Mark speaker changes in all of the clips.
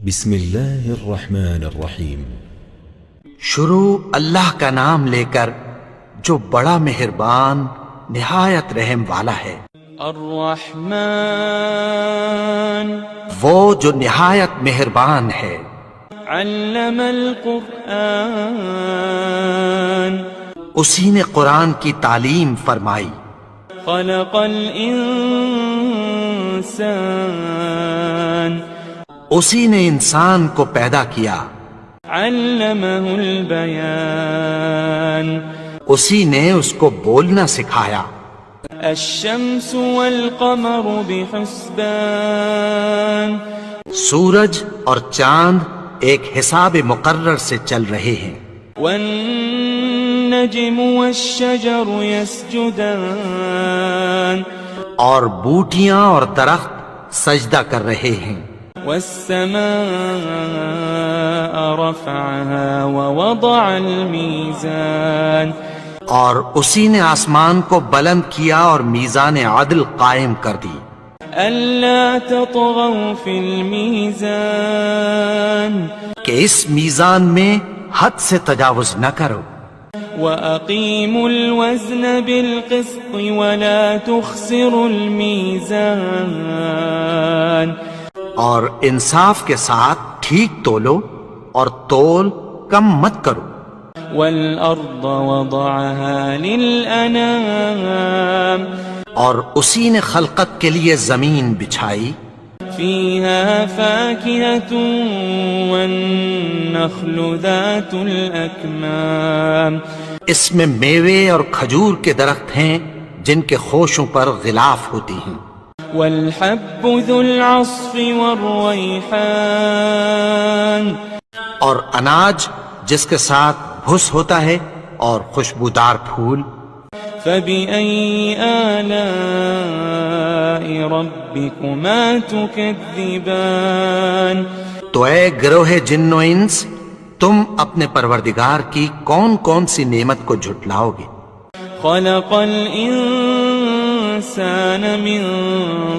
Speaker 1: بسم اللہ الرحمن الرحیم۔
Speaker 2: شروع اللہ کا نام لے کر جو بڑا مہربان نہایت رحم والا ہے۔
Speaker 3: الرحمن
Speaker 2: وہ جو نہایت مہربان ہے۔
Speaker 3: علم القرآن
Speaker 2: اسی نے قرآن کی تعلیم فرمائی۔
Speaker 3: خلق الانسان
Speaker 2: اسی نے انسان کو پیدا کیا۔
Speaker 3: علمہ البیان
Speaker 2: اسی نے اس کو بولنا سکھایا۔
Speaker 3: الشمس والقمر بحسبان
Speaker 2: سورج اور چاند ایک حساب مقرر سے چل رہے ہیں۔
Speaker 3: والنجم والشجر يسجدان
Speaker 2: اور بوٹیاں اور درخت سجدہ کر رہے ہیں۔
Speaker 3: والسماء رفعها ووضع الميزان
Speaker 2: اور اسی نے آسمان کو بلند کیا اور میزان عدل قائم کر دی۔
Speaker 3: ألا تطغوا في الميزان
Speaker 2: کہ اس میزان میں حد سے تجاوز نہ کرو۔
Speaker 3: وأقيموا الوزن بالقسط ولا تخسروا الميزان
Speaker 2: اور انصاف کے ساتھ ٹھیک تولو اور تول کم مت کرو۔
Speaker 3: والأرض وضعها للأنام
Speaker 2: اور اسی نے خلقت کے لیے زمین بچھائی۔
Speaker 3: فيها فاكهة والنخل ذات الأكمام
Speaker 2: اس میں میوے اور کھجور کے درخت ہیں جن کے خوشوں پر غلاف ہوتی ہیں۔
Speaker 3: والحب ذو العصف والريحان
Speaker 2: اور اناج جس کے ساتھ بھس ہوتا ہے اور خوشبودار پھول۔
Speaker 3: فبأي آلاء ربكما تكذبان
Speaker 2: تو اے گروہ جن و انس، تم اپنے پروردگار کی کون کون سی نعمت کو جھٹلاؤ گے؟
Speaker 3: خلق الإنسان من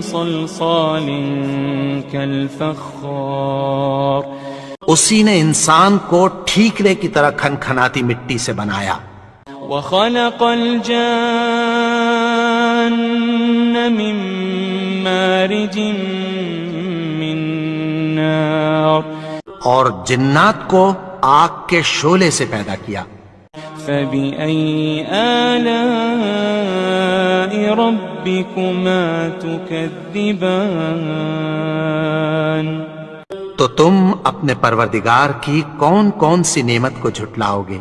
Speaker 3: صلصال كالفخار
Speaker 2: اسی نے انسان کو ٹھیکرے کی طرح کھنکھناتی مٹی سے بنایا۔
Speaker 3: وخلق الجان من مارج من نار
Speaker 2: اور جنات کو آگ کے شعلے سے پیدا کیا۔
Speaker 3: فبأي آلاء ربكما تكذبان
Speaker 2: تو تم اپنے پروردگار کی کون کون سی نعمت کو جھٹلاؤ گے؟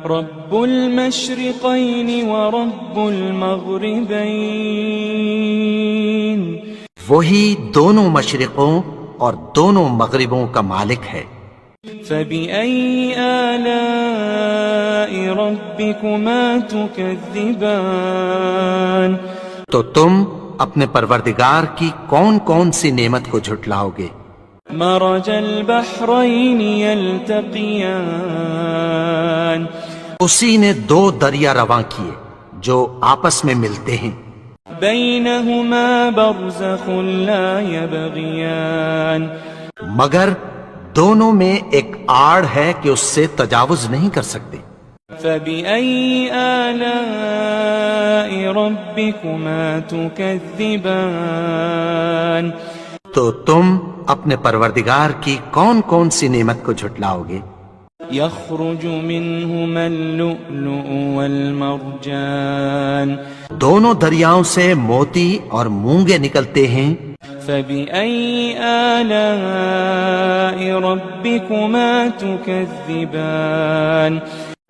Speaker 3: رب المشرقين ورب المغربين
Speaker 2: وہی دونوں مشرقوں اور دونوں مغربوں کا مالک ہے۔
Speaker 3: فبأي آلاء ربكما تكذبان
Speaker 2: تو تم اپنے پروردگار کی کون کون سی نعمت کو جھٹلاؤ گے؟
Speaker 3: مرج البحرين يلتقيان
Speaker 2: اسی نے دو دریا رواں کیے جو آپس میں ملتے ہیں۔
Speaker 3: بينهما برزخ لا يبغيان
Speaker 2: مگر دونوں میں ایک آڑ ہے کہ اس سے تجاوز نہیں کر سکتے۔
Speaker 3: فبأي آلاء ربكما تكذبان
Speaker 2: تو تم اپنے پروردگار کی کون کون سی نعمت کو جھٹلاؤ گے؟
Speaker 3: يخرج منهما اللؤلؤ والمرجان
Speaker 2: دونوں دریاؤں سے موتی اور مونگے نکلتے ہیں۔
Speaker 3: فبأي آلاء ربكما تكذبان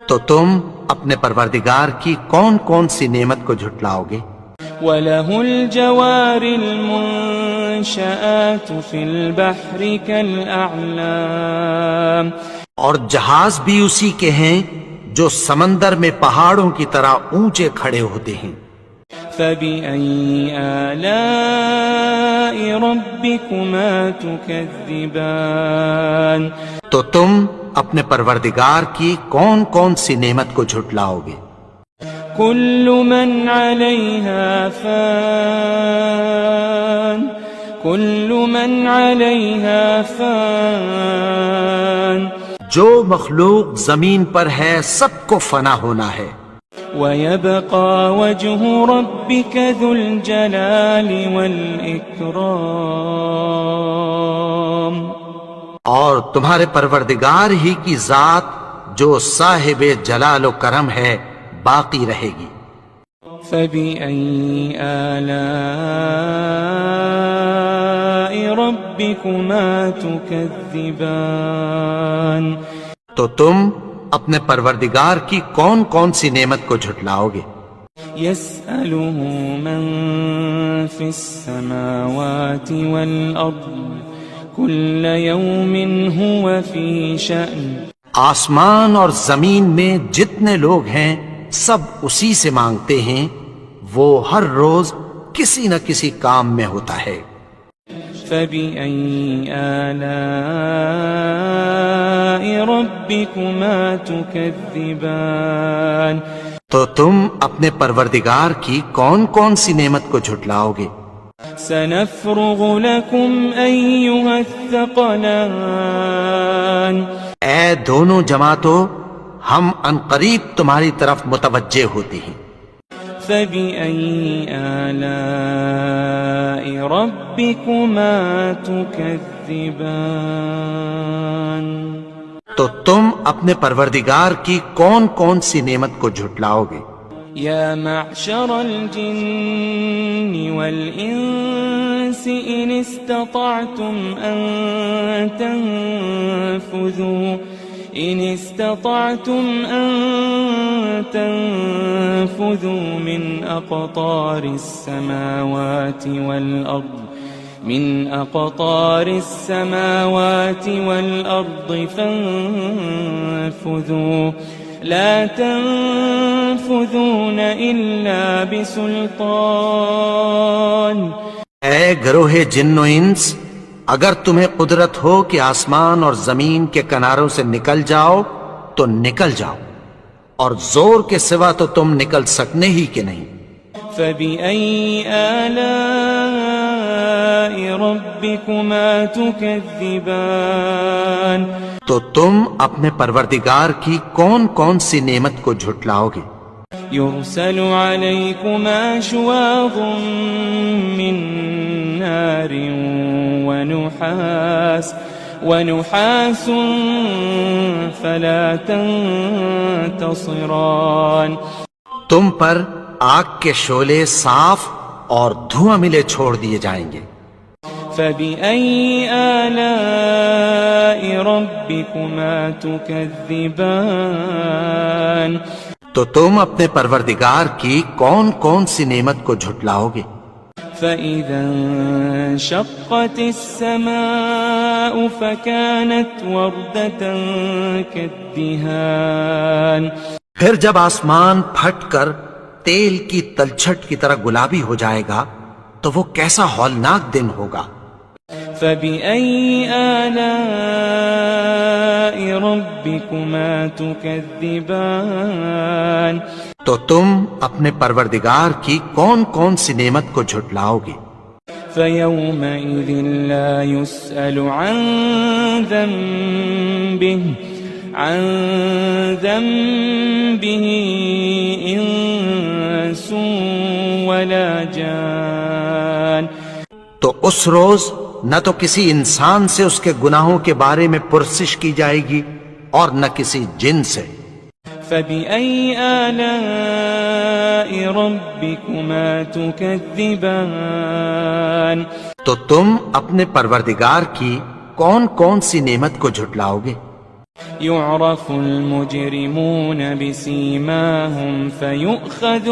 Speaker 2: تو تم اپنے پروردگار کی کون کون سی نعمت کو جھٹلاؤ گے؟
Speaker 3: وله الجوار المنشآت في البحر كالأعلام
Speaker 2: اور جہاز بھی اسی کے ہیں جو سمندر میں پہاڑوں کی طرح اونچے کھڑے ہوتے ہیں۔
Speaker 3: فبأي آلاء ربكما تكذبان
Speaker 2: تو تم اپنے پروردگار کی کون کون سی نعمت کو جھٹلاؤ گے؟
Speaker 3: كل من عليها فان كل من عليها فان
Speaker 2: جو مخلوق زمین پر ہے سب کو فنا ہونا ہے،
Speaker 3: ويبقى وجه ربك ذو الجلال والإكرام
Speaker 2: اور تمہارے پروردگار ہی کی ذات جو صاحب جلال و کرم ہے باقی رہے گی۔
Speaker 3: فبأي آلاء ربكما تكذبان
Speaker 2: تو تم اپنے پروردگار کی کون کون سی نعمت کو جھٹلاؤ گے؟
Speaker 3: يسأله من في السماوات والأرض كل يوم هو في شأن
Speaker 2: آسمان اور زمین میں جتنے لوگ ہیں سب اسی سے مانگتے ہیں، وہ ہر روز کسی نہ کسی کام میں ہوتا ہے۔
Speaker 3: فبأي آلاء ربكما تكذبان
Speaker 2: تو تم اپنے پروردگار کی کون کون سی نعمت کو جھٹلاؤ گے؟
Speaker 3: سنفرغ لكم أيها الثقلان
Speaker 2: اے دونوں جماعتوں، ہم عنقریب تمہاری طرف متوجہ ہوتے ہیں۔
Speaker 3: فبأي آلاء ربكما تكذبان
Speaker 2: تو تم اپنے پروردگار کی کون کون سی نعمت کو جھٹلاؤ گے؟
Speaker 3: يا معشر الجن والإنس إن استطعتم أن تنفذوا من أقطار السماوات والأرض فانفذوا لا تنفذون إلا بسلطان
Speaker 2: اے گروہ جن و انس، اگر تمہیں قدرت ہو کہ آسمان اور زمین کے کناروں سے نکل جاؤ تو نکل جاؤ، اور زور کے سوا تو تم نکل سکنے ہی کہ نہیں۔
Speaker 3: فبأي آلاء ربكما تكذبان
Speaker 2: تو تم اپنے پروردگار کی کون کون سی نعمت کو جھٹلاؤ گے؟
Speaker 3: يرسل عليكما شواظ من نار ونحاس فلا تنتصران
Speaker 2: تم پر آگ کے شعلے صاف اور دھواں ملے چھوڑ دیے جائیں گے۔
Speaker 3: فبأي آلاء ربكما تكذبان
Speaker 2: تو تم اپنے پروردگار کی کون کون سی نعمت کو جھٹلاؤ گے؟
Speaker 3: فإذا انشقت السماء فكانت وردة كالدهان
Speaker 2: پھر جب آسمان پھٹ کر تیل کی تلچھٹ کی طرح گلابی ہو جائے گا تو وہ کیسا ہولناک دن ہوگا۔
Speaker 3: فبأي آلاء ربكما تكذبان
Speaker 2: تو تم اپنے پروردگار کی کون کون سی نعمت کو جھٹلاؤ گے؟
Speaker 3: فيومئذ لا يسأل عن ذنبه إنس ولا جان
Speaker 2: تو اس روز نہ تو کسی انسان سے اس کے گناہوں کے بارے میں پرسش کی جائے گی اور نہ کسی جن سے۔
Speaker 3: فبأي آلاء ربكما تكذبان
Speaker 2: تو تم اپنے پروردگار کی کون کون سی نعمت کو جھٹلاؤ گے؟
Speaker 3: يعرف المجرمون بسيماهم فيؤخذ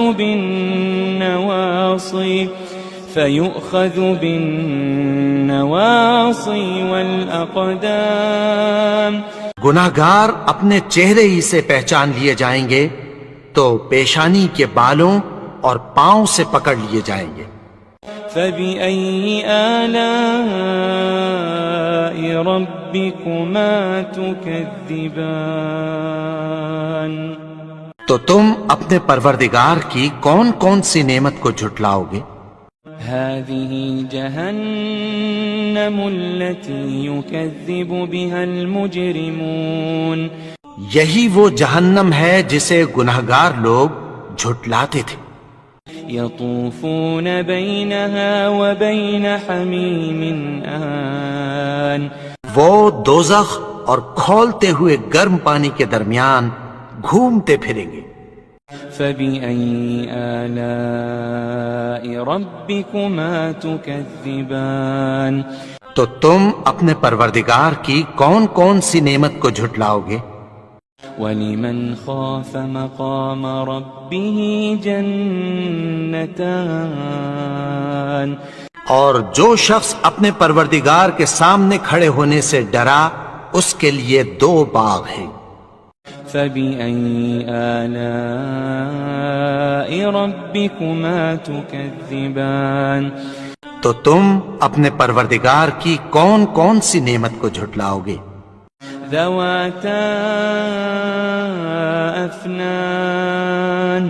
Speaker 3: بالنواصي والأقدام
Speaker 2: گناہگار اپنے چہرے ہی سے پہچان لیے جائیں گے تو پیشانی کے بالوں اور پاؤں سے پکڑ لیے جائیں گے۔
Speaker 3: فبأي آلاء ربكما تكذبان
Speaker 2: تو تم اپنے پروردگار کی کون کون سی نعمت کو جھٹلاؤ گے؟
Speaker 3: هذه جهنم التي يكذب بها المجرمون
Speaker 2: یہی وہ جہنم ہے جسے گنہگار لوگ جھٹلاتے تھے.
Speaker 3: يطوفون بينها وبين حميم آن
Speaker 2: وہ دوزخ اور کھولتے ہوئے گرم پانی کے درمیان گھومتے پھریں گے.
Speaker 3: فبأي آلاء ربكما تكذبان
Speaker 2: تو تم اپنے پروردگار کی کون کون سی نعمت کو جھٹلاؤ گے؟
Speaker 3: ولمن خاف مقام ربه جنتان
Speaker 2: اور جو شخص اپنے پروردگار کے سامنے کھڑے ہونے سے ڈرا اس کے لیے 2 باغ ہیں.
Speaker 3: فبأي آلاء ربكما تكذبان
Speaker 2: تو تم اپنے پروردگار کی کون کون سی نعمت کو جھٹلاؤ گے؟
Speaker 3: ذواتا افنان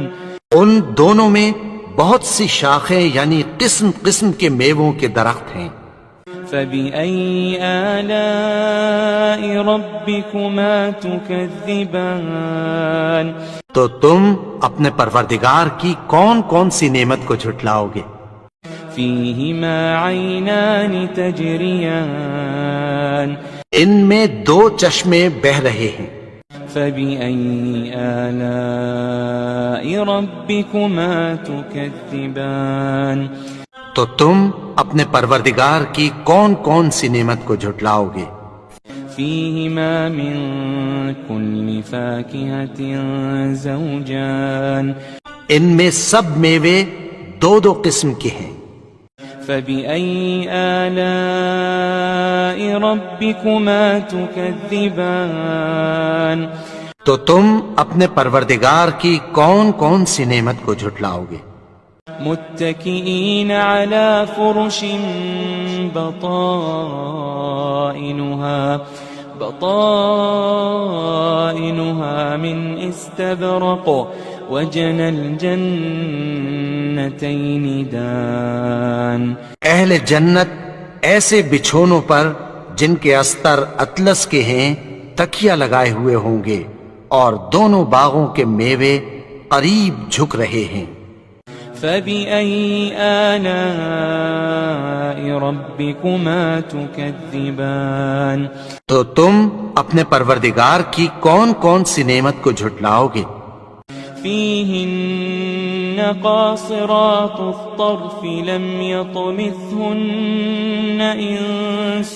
Speaker 2: ان دونوں میں بہت سی شاخیں یعنی قسم قسم کے میووں کے درخت ہیں.
Speaker 3: فبأي آلاء ربكما تكذبان
Speaker 2: تو تم اپنے پروردگار کی کون کون سی نعمت کو جھٹلاؤ گے؟
Speaker 3: فيهما عينان تجريان
Speaker 2: ان میں 2 چشمے بہہ رہے ہیں.
Speaker 3: فبأي آلاء ربكما تكذبان
Speaker 2: تو تم اپنے پروردگار کی کون کون سی نعمت کو جھٹلاؤ گے؟
Speaker 3: فيهما من كل فاكهة زوجان
Speaker 2: ان میں سب میوے 2 قسم کے ہیں.
Speaker 3: فبأي آلاء ربكما تكذبان
Speaker 2: تو تم اپنے پروردگار کی کون کون سی نعمت کو جھٹلاؤ گے؟
Speaker 3: متكئين على فرش بطائنها من استبرق وجنى الجنتين دان
Speaker 2: اہل جنت ایسے بچھونوں پر جن کے استر اطلس کے ہیں تکیہ لگائے ہوئے ہوں گے اور دونوں باغوں کے میوے قریب جھک رہے ہیں.
Speaker 3: فبأي آلاء ربكما تكذبان
Speaker 2: تو تم اپنے پروردگار کی کون کون سی نعمت کو جھٹلاؤ گے؟
Speaker 3: فيهن قاصرات الطرف لم يطمثهن إنس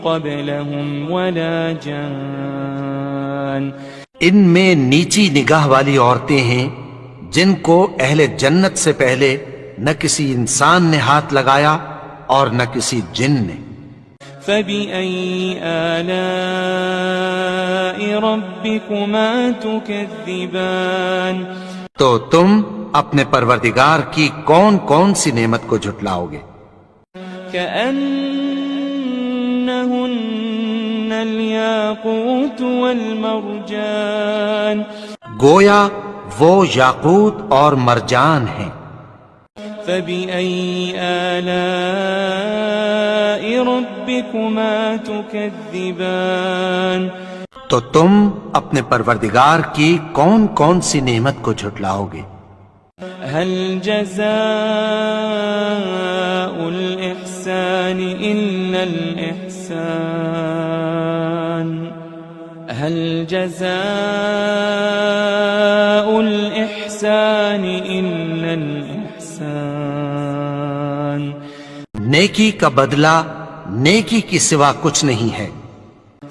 Speaker 3: قبلهم ولا جان
Speaker 2: ان میں نیچی نگاہ والی عورتیں ہیں جن کو اہل جنت سے پہلے نہ کسی انسان نے ہاتھ لگایا اور نہ کسی جن نے.
Speaker 3: فبأي آلاء ربكما تكذبان
Speaker 2: تو تم اپنے پروردگار کی کون کون سی نعمت کو جھٹلاؤ گے؟
Speaker 3: كأنهن الياقوت والمرجان
Speaker 2: گویا وہ یاقوت اور مرجان ہیں.
Speaker 3: فبأي آلاء ربكما تكذبان
Speaker 2: تو تم اپنے پروردگار کی کون کون سی نعمت کو جھٹلاؤ گے؟
Speaker 3: هل جزاء الإحسان إلا الإحسان هل جزاء الإحسان إلا الإحسان
Speaker 2: نیکی کا بدلہ نیکی کی سوا کچھ نہیں ہے.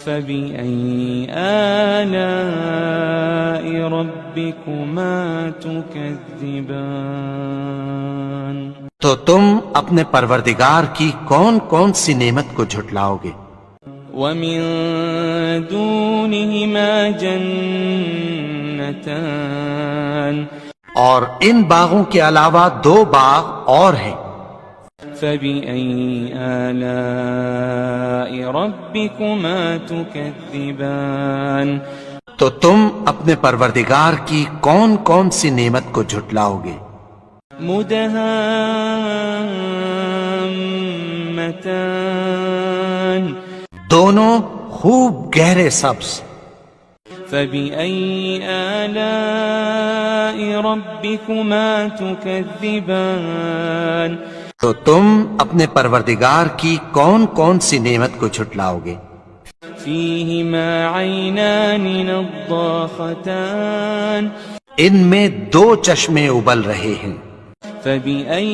Speaker 3: فبأي آلاء ربكما تكذبان
Speaker 2: تو تم اپنے پروردگار کی کون کون سی نعمت کو جھٹلاؤ گے؟
Speaker 3: ومن دونهما جنتان
Speaker 2: اور ان باغوں کے علاوہ 2 باغ اور ہیں.
Speaker 3: فبأي آلاء ربكما تكذبان
Speaker 2: تو تم اپنے پروردگار کی کون کون سی نعمت کو جھٹلاؤ گے؟
Speaker 3: مدہامتان
Speaker 2: دونوں خوب گہرے سبز.
Speaker 3: فبأي آلاء ربكما تكذبان
Speaker 2: تو تم اپنے پروردگار کی کون کون سی نعمت کو جھٹلاؤ گے؟
Speaker 3: فيهما عينان نضاختان
Speaker 2: ان میں دو چشمے ابل رہے ہیں.
Speaker 3: فبأي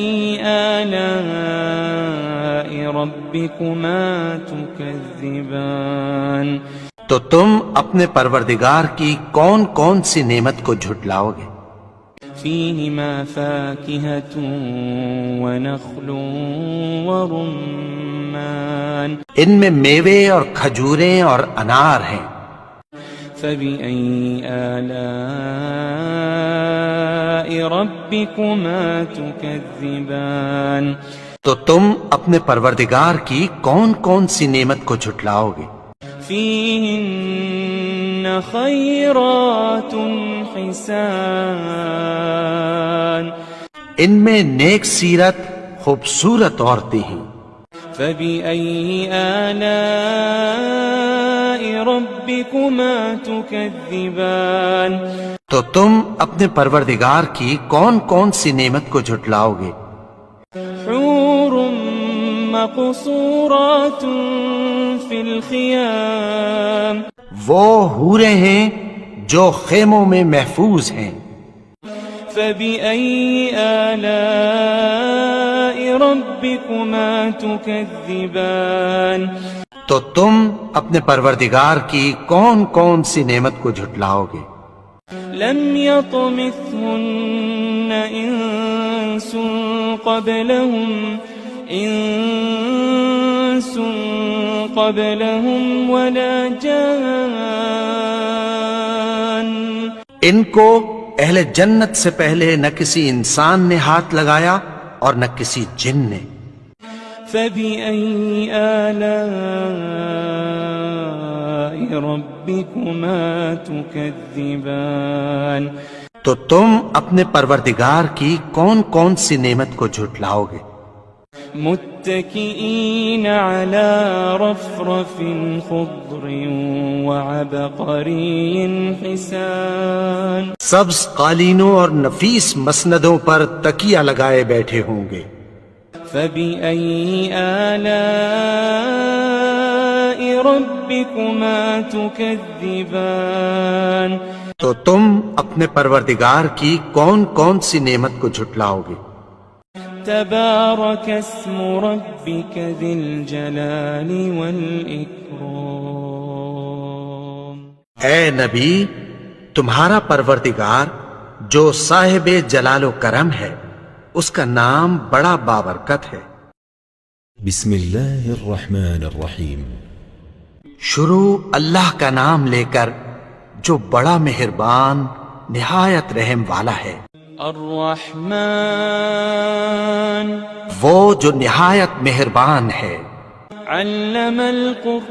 Speaker 3: آلاء ربكما تكذبان
Speaker 2: تو تم اپنے پروردگار کی کون کون سی نعمت کو جھٹلاؤ گے؟
Speaker 3: فيهما فاكهة ونخل ورمان
Speaker 2: ان میں میوے اور کھجوریں اور انار ہیں.
Speaker 3: فبأي آلاء ربكما تكذبان
Speaker 2: تو تم اپنے پروردگار کی کون کون سی نعمت کو جھٹلاؤ گے؟
Speaker 3: فيهن خيرات حسان
Speaker 2: ان میں نیک سیرت خوبصورت عورتیں ہیں.
Speaker 3: فبأي آلاء ربكما تكذبان
Speaker 2: تو تم اپنے پروردگار کی کون کون سی نعمت کو جھٹلاؤ گے؟
Speaker 3: حور مقصورات في الخيام
Speaker 2: وہ حوریں ہیں جو خیموں میں محفوظ ہیں.
Speaker 3: فبأي آلاء ربكما تكذبان
Speaker 2: تو تم اپنے پروردگار کی کون کون سی نعمت کو جھٹلاؤ گے؟
Speaker 3: لم يطمثهن إنس قبلهم ولا جان
Speaker 2: ان کو اہل جنت سے پہلے نہ کسی انسان نے ہاتھ لگایا اور نہ کسی جن نے.
Speaker 3: فبأي آلاء ربكما تكذبان
Speaker 2: تو تم اپنے پروردگار کی کون کون سی نعمت کو جھٹلاؤ گے؟
Speaker 3: متكئين على رفرف خضر وعبقري حسان
Speaker 2: سبز قالینوں اور نفیس مسندوں پر تکیہ لگائے بیٹھے ہوں گے.
Speaker 3: فبأي آلاء ربكما تكذبان
Speaker 2: تو تم اپنے پروردگار کی کون کون سی نعمت کو جھٹلاؤ گے؟
Speaker 3: تبارك اسم ربك ذي الجلال والإكرام
Speaker 2: اے نبی، تمہارا پروردگار جو صاحب جلال و کرم ہے اس کا نام بڑا بابرکت ہے.
Speaker 1: بسم الله الرحمن الرحيم.
Speaker 2: شروع اللہ کا نام لے کر جو بڑا مہربان نہایت رحم والا ہے.
Speaker 3: الرحمن
Speaker 2: وہ جو نہایت مہربان ہے.
Speaker 3: علم القرآن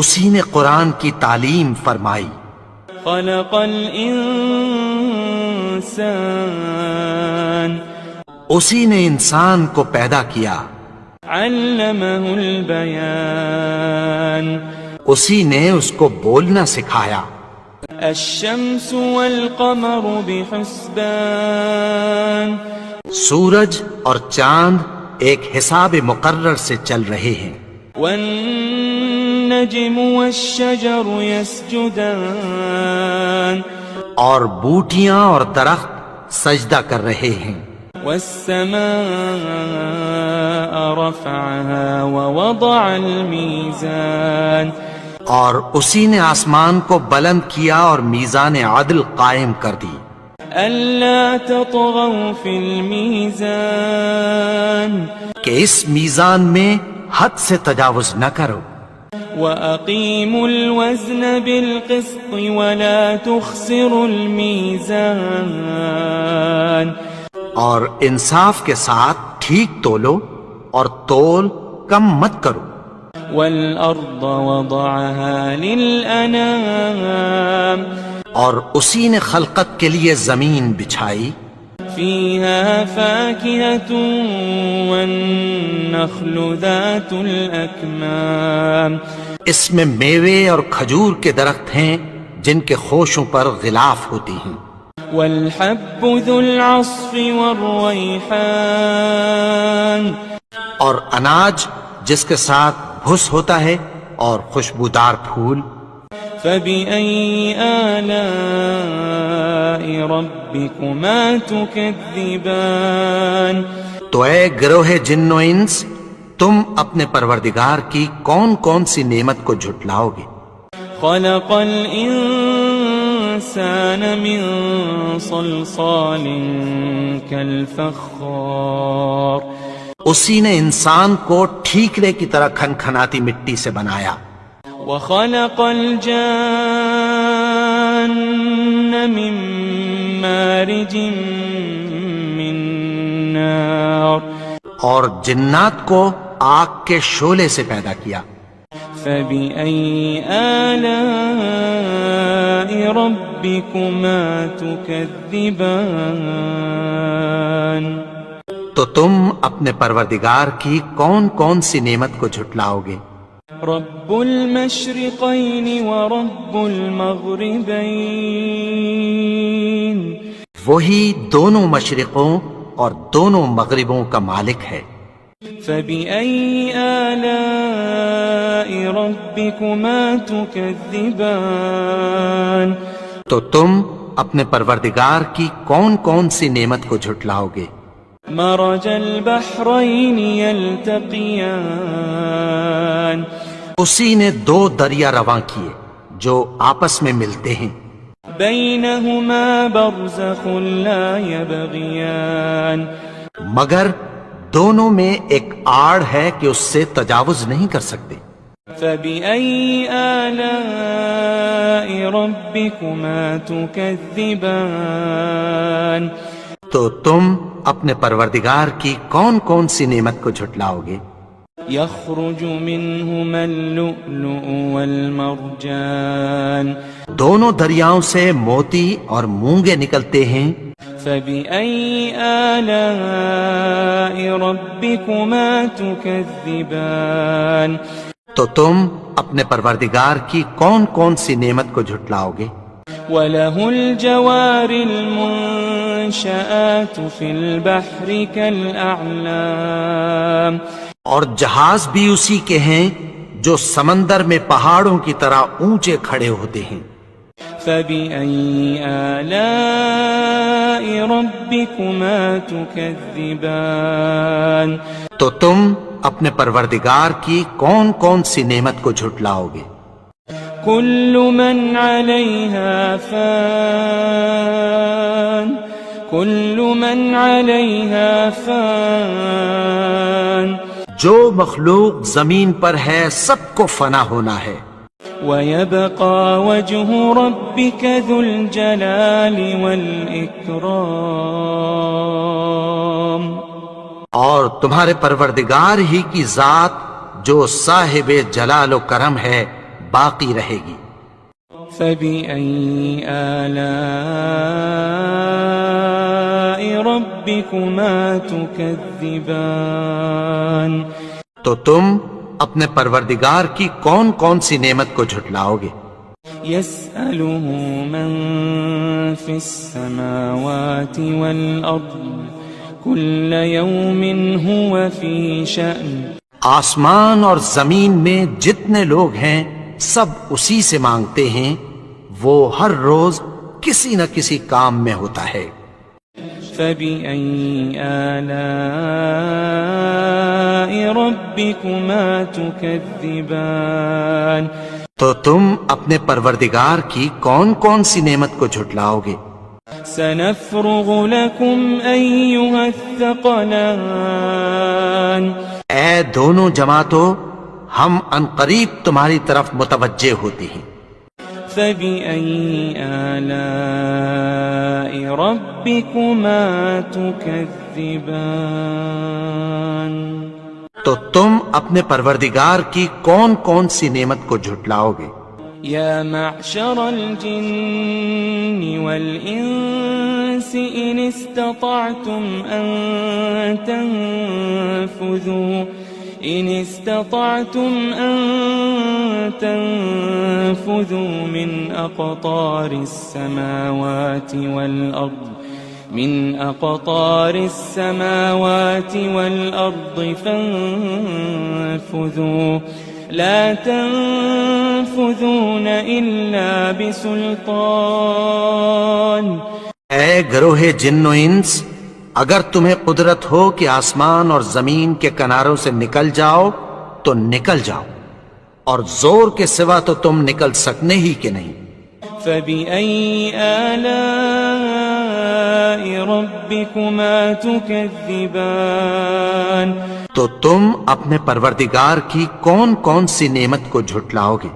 Speaker 2: اسی نے قرآن کی تعلیم فرمائی.
Speaker 3: خلق الانسان
Speaker 2: اسی نے انسان کو پیدا کیا.
Speaker 3: علمه البیان
Speaker 2: اسی نے اس کو بولنا سکھایا.
Speaker 3: الشمس والقمر بحسبان
Speaker 2: سورج اور چاند ایک حساب مقرر سے چل رہے ہیں.
Speaker 3: والنجم والشجر يسجدان
Speaker 2: اور بوٹیاں اور درخت سجدہ کر رہے ہیں.
Speaker 3: والسماء رفعها ووضع الميزان
Speaker 2: اور اسی نے آسمان کو بلند کیا اور میزان عدل قائم کر دی.
Speaker 3: ألا تطغوا في الميزان
Speaker 2: کہ اس میزان میں حد سے تجاوز نہ کرو.
Speaker 3: وأقيموا الوزن بالقسط ولا تخسروا الميزان
Speaker 2: اور انصاف کے ساتھ ٹھیک تولو اور تول کم مت کرو.
Speaker 3: والأرض وضعها للأنام
Speaker 2: اور اسی نے خلقت کے لیے زمین بچھائی،
Speaker 3: فيها فاكهة والنخل ذات الأكمام
Speaker 2: اس میں میوے اور کھجور کے درخت ہیں جن کے خوشوں پر غلاف ہوتی ہیں،
Speaker 3: والحب ذو العصف والريحان
Speaker 2: اور اناج جس کے ساتھ بھس ہوتا ہے اور خوشبودار پھول۔
Speaker 3: فبأي آلاء ربكما تكذبان
Speaker 2: تو اے گروہ جن و انس، تم اپنے پروردگار کی کون کون سی نعمت کو جھٹلاؤ گے؟
Speaker 3: خلق الإنسان من صلصال كالفخار
Speaker 2: اسی نے انسان کو ٹھیکرے کی طرح کھنکھناتی مٹی سے بنایا،
Speaker 3: وخلق الجان من مارج من نار
Speaker 2: اور جنات کو آگ کے شعلے سے پیدا کیا۔
Speaker 3: فبأي آلاء ربكما تكذبان
Speaker 2: تو تم اپنے پروردگار کی کون کون سی نعمت کو جھٹلاؤ گے؟
Speaker 3: رب المشرقين ورب المغربين
Speaker 2: وہی دونوں مشرقوں اور دونوں مغربوں کا مالک ہے۔
Speaker 3: فبأي آلاء ربكما تكذبان
Speaker 2: تو تم اپنے پروردگار کی کون کون سی نعمت کو جھٹلاؤ گے؟
Speaker 3: مرج البحرين يلتقيان
Speaker 2: اسی نے دو دریا رواں کیے جو آپس میں ملتے ہیں،
Speaker 3: بينهما برزخ لا يبغيان
Speaker 2: مگر دونوں میں ایک آڑ ہے کہ اس سے تجاوز نہیں کر سکتے۔
Speaker 3: فبأي آلاء ربكما تكذبان
Speaker 2: تو تم اپنے پروردگار کی کون کون سی نعمت کو جھٹلاؤ گے؟
Speaker 3: يخرج منهما اللؤلؤ والمرجان
Speaker 2: دونوں دریاؤں سے موتی اور مونگے نکلتے ہیں،
Speaker 3: فبأي آلاء ربكما تكذبان
Speaker 2: تو تم اپنے پروردگار کی کون کون سی نعمت کو جھٹلاؤ گے؟
Speaker 3: وله الجوار المنشآت في البحر كالأعلام
Speaker 2: اور جہاز بھی اسی کے ہیں جو سمندر میں پہاڑوں کی طرح اونچے کھڑے ہوتے ہیں۔
Speaker 3: فبأي آلاء ربكما تكذبان
Speaker 2: تو تم اپنے پروردگار کی کون کون سی نعمت کو جھٹلاؤ گے؟
Speaker 3: كل من عليها فان كل من عليها فان
Speaker 2: جو مخلوق زمین پر ہے سب کو فنا ہونا ہے،
Speaker 3: ويبقى وجه ربك ذو الجلال والإكرام
Speaker 2: اور تمہارے پروردگار ہی کی ذات جو صاحب جلال و کرم ہے باقی رہے گی۔
Speaker 3: فبأي آلاء ربكما تكذبان
Speaker 2: تو تم اپنے پروردگار کی کون کون سی نعمت کو جھٹلاؤ گے؟
Speaker 3: يسأله من في السماوات والأرض كل يوم هو في شأن
Speaker 2: آسمان اور زمین میں جتنے لوگ ہیں سب اسی سے مانگتے ہیں، وہ ہر روز کسی نہ کسی کام میں ہوتا ہے۔
Speaker 3: فبأي آلاء ربكما تكذبان
Speaker 2: تو تم اپنے پروردگار کی کون کون سی نعمت کو جھٹلاؤ گے؟
Speaker 3: سنفرغ لكم أيها الثقلان
Speaker 2: اے دونوں جماعتوں، ہم عنقریب تمہاری طرف متوجہ ہوتے ہیں۔
Speaker 3: فبأي آلاء ربكما تكذبان
Speaker 2: تو تم اپنے پروردگار کی کون کون سی نعمت کو جھٹلاؤ گے؟
Speaker 3: يا معشر الجن والإنس إن استطعتم أن تنفذوا من أقطار السماوات والأرض فانفذوا لا تنفذون إلا بسلطان۔
Speaker 2: اے گروہ جن و انس، اگر تمہیں قدرت ہو کہ آسمان اور زمین کے کناروں سے نکل جاؤ تو نکل جاؤ، اور زور کے سوا تو تم نکل سکنے ہی کہ نہیں۔
Speaker 3: فبأي آلاء ربكما تكذبان،
Speaker 2: تو تم اپنے پروردگار کی کون کون سی نعمت کو جھٹلاؤ گے؟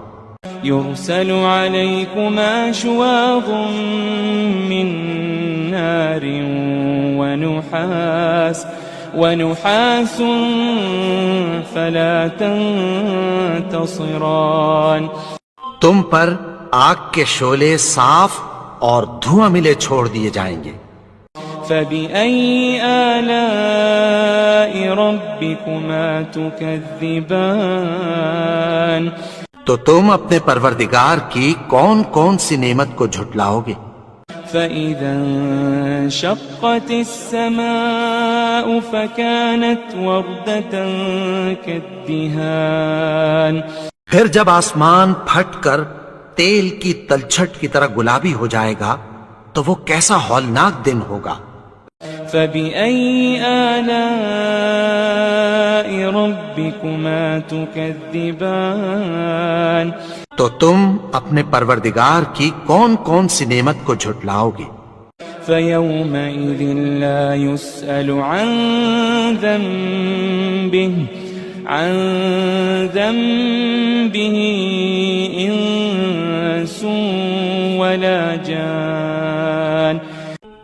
Speaker 3: يرسل عليكما شواظ من نار ونحاس فلا تنتصران،
Speaker 2: تم پر آگ کے شعلے صاف اور دھواں ملے چھوڑ دیے جائیں گے۔
Speaker 3: فبأي آلاء ربكما تكذبان،
Speaker 2: تو تم اپنے پروردگار کی کون کون سی نعمت کو جھٹلاؤ گے؟
Speaker 3: فإذا انشقت السماء فكانت وردة كالدهان،
Speaker 2: پھر جب آسمان پھٹ کر تیل کی تلچھٹ کی طرح گلابی ہو جائے گا تو وہ کیسا ہولناک دن ہوگا۔
Speaker 3: فبأي آلاء ربكما تكذبان،
Speaker 2: تو تم اپنے پروردگار کی کون کون سی نعمت کو جھٹلاؤ گے؟
Speaker 3: فيومئذ لا يسأل عن ذنبه إنس ولا جان،